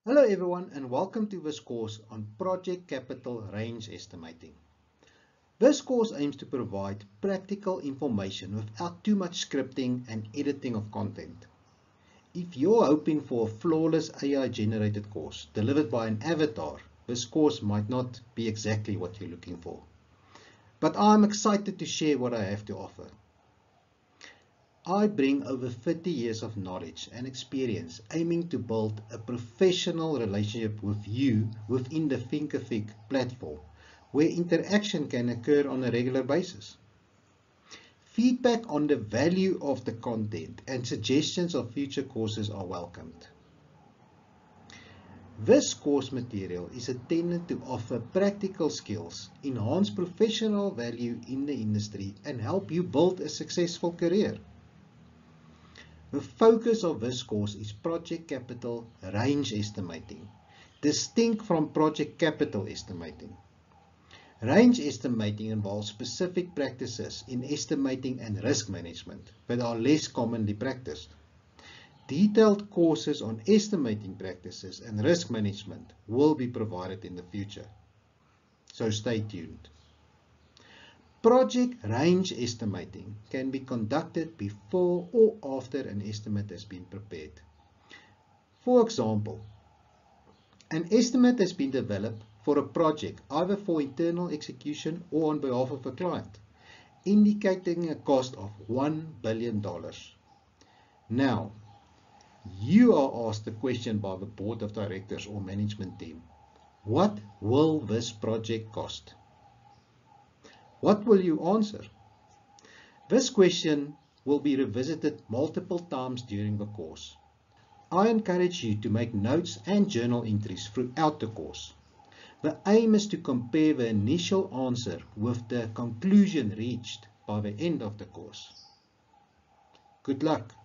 Hello everyone and welcome to this course on Project Capital Range Estimating. This course aims to provide practical information without too much scripting and editing of content. If you're hoping for a flawless AI-generated course delivered by an avatar, this course might not be exactly what you're looking for. But I'm excited to share what I have to offer. I bring over 30 years of knowledge and experience aiming to build a professional relationship with you within the Thinkific platform, where interaction can occur on a regular basis. Feedback on the value of the content and suggestions of future courses are welcomed. This course material is intended to offer practical skills, enhance professional value in the industry, and help you build a successful career. The focus of this course is Project Capital Range Estimating, distinct from Project Capital Estimating. Range estimating involves specific practices in estimating and risk management, but are less commonly practiced. Detailed courses on estimating practices and risk management will be provided in the future, so stay tuned. Project range estimating can be conducted before or after an estimate has been prepared. For example, an estimate has been developed for a project either for internal execution or on behalf of a client, indicating a cost of $1 billion. Now, you are asked the question by the board of directors or management team, what will this project cost? What will you answer? This question will be revisited multiple times during the course. I encourage you to make notes and journal entries throughout the course. The aim is to compare the initial answer with the conclusion reached by the end of the course. Good luck!